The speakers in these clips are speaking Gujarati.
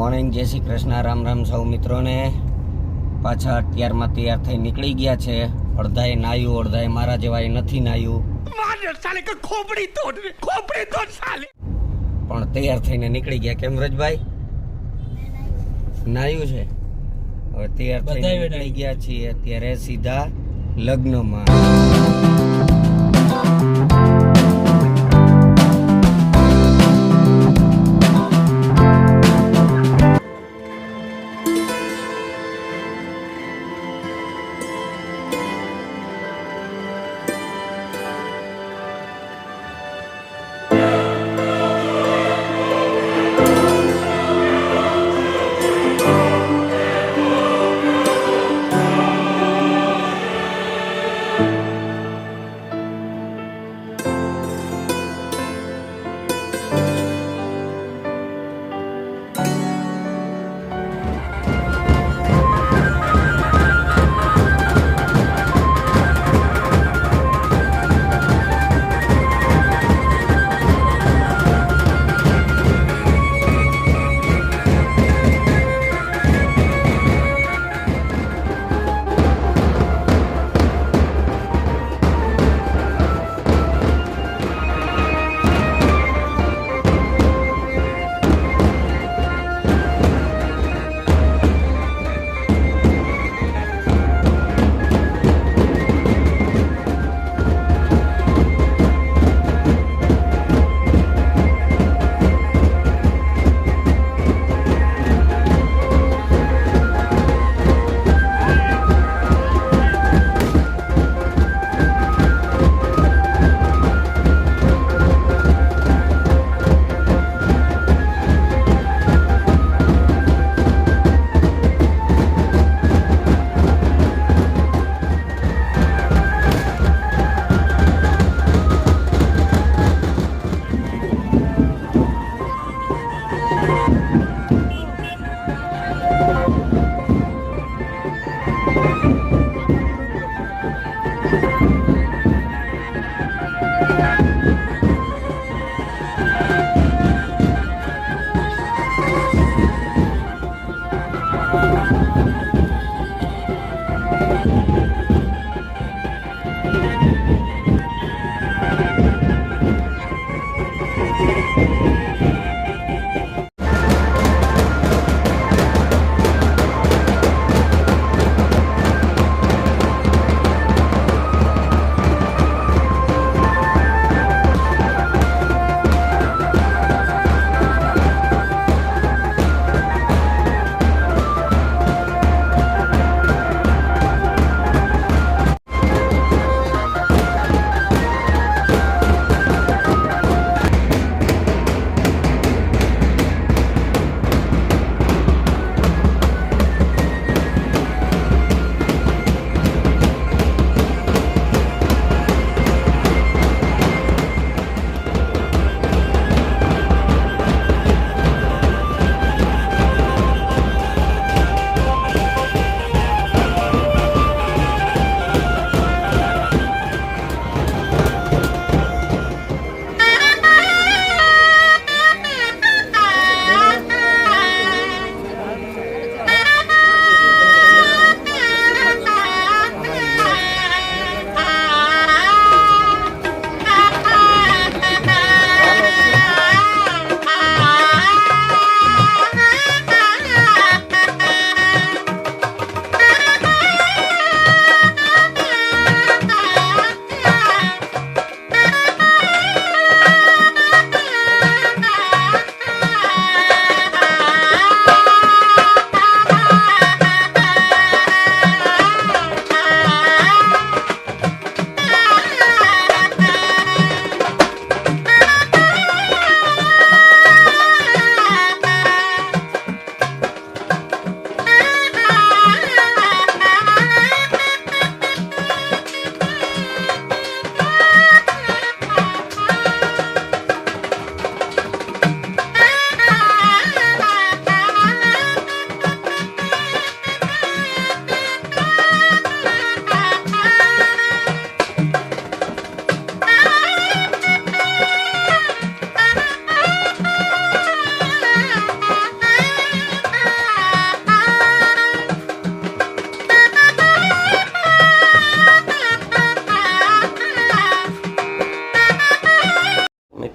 મોર્નિંગ, જય શ્રી કૃષ્ણ, રામ રામ સૌ મિત્રોને। પાછા અત્યારમાં તૈયાર થઈ નીકળી ગયા છે। અડધાએ નાયું, અડધાએ મારા જેવાય નથી નાયું, પણ તૈયાર થઈને નીકળી ગયા। કેમ રજભાઈ? નાયું છે? હવે તૈયાર થઈને નીકળી ગયા છીએ અત્યારે સીધા લગ્નમાં।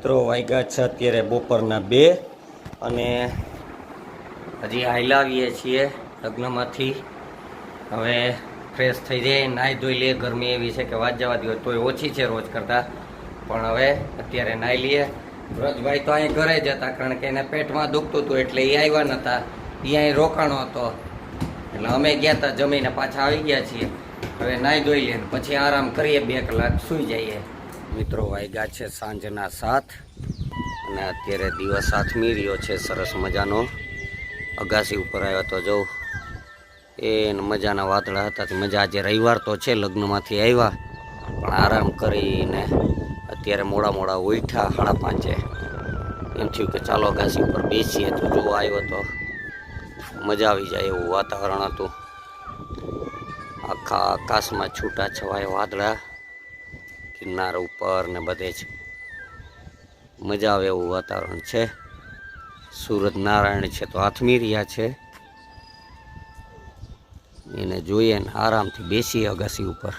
મિત્રો વાગ્યા છે અત્યારે બપોરના 2 અને હજી હાઈલાવીએ છીએ લગ્નમાંથી. હવે ફ્રેશ થઈ જાય, નાહી ધોઈ લઈએ. ગરમી એવી છે કે વાત જવા દો, તોય ઓછી છે રોજ કરતાં, પણ હવે અત્યારે નાહી લઈએ. વ્રજભાઈ તો અહીં ઘરે જ હતા, કારણ કે એને પેટમાં દુખતું હતું એટલે એ આવ્યા નહોતા, એ અહીં રોકાણો હતો એટલે અમે ગયા હતા, જમીને પાછા આવી ગયા છીએ. હવે નાહી ધોઈ લઈએ પછી આરામ કરીએ, 2 કલાક સૂઈ જઈએ. મિત્રો વાગ્યા છે સાંજના 7 અને અત્યારે દિવસ આથમી રહ્યો છે સરસ મજાનો. અગાસી ઉપર આવ્યો તો જોઉં એ મજાના વાદળા હતા. મજા, આજે રવિવાર તો છે, લગ્નમાંથી આવ્યા પણ આરામ કરીને અત્યારે મોડા ઉઠ્યા 5:30. એમ થયું કે ચાલો અગાસી ઉપર બેસીએ, તો જો આવ્યો તો મજા આવી જાય એવું વાતાવરણ હતું. આખા આકાશમાં છૂટા છવાયા વાદળા, કિનાર ઉપર ને બધે જ મજા આવે એવું વાતાવરણ છે. સૂરજ નારાયણ છે તો આથમી રહ્યા છે, એને જોઈએ ને આરામથી બેસીએ અગાસી ઉપર.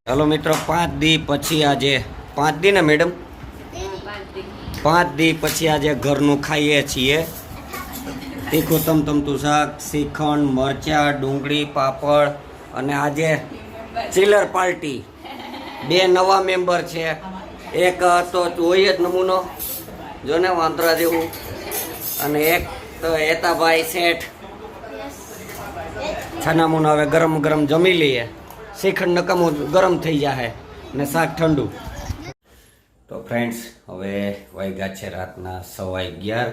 ચાલો મિત્રો, 5 દી પછી આજે 5 દી ને મેડમ 5 દી પછી આજે ઘરનું ખાઈએ છીએ. તીખું તમતમતું શાક, શ્રીખંડ, મરચાં, ડુંગળી, પાપડ અને આજે ચિલર પાર્ટી. 2 નવા મેમ્બર છે. એક તો હોય જ નમૂનો જોને વાંદરા જેવું, અને એક તો હેતાભાઈ શેઠ. છાનામુનો હવે ગરમ જમી લઈએ. શ્રીખંડ નકામું ગરમ થઈ જાય ને શાક ઠંડુ. તો ફ્રેન્ડ્સ, હવે વાગ્યા છે રાતના 11:15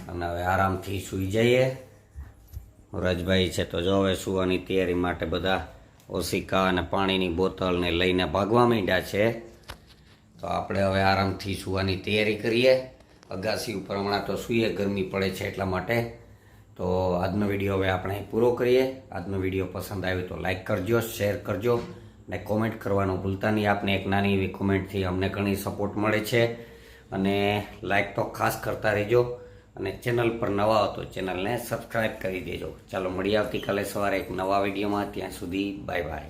અને હવે આરામથી સૂઈ જઈએ. રાજભાઈ છે તો જો હવે સૂવાની તૈયારી માટે બધા ઓશિકા અને પાણીની બોટલ ને લઈને ભાગવા માંડ્યા છે. તો આપણે હવે આરામથી સૂવાની તૈયારી કરીએ. અગાસી ઉપર હમણાં તો સૂઈએ, ગરમી પડે છે એટલા માટે. તો આજનો વિડીયો હવે આપણે પૂરો કરીએ. આજનો વિડીયો પસંદ આવ્યો તો લાઈક કરજો, શેર કરજો ને કોમેન્ટ કરવાનું ભૂલતા નહીં. આપને એક નાની એવી કોમેન્ટથી અમને ઘણી સપોર્ટ મળે છે, અને લાઈક તો ખાસ કરતા રહેજો. અને ચેનલ પર નવા હો તો ચેનલને સબસ્ક્રાઈબ કરી દેજો. ચાલો મળીએ આવતીકાલે સવારે એક નવા વિડીયોમાં. ત્યાં સુધી બાય બાય.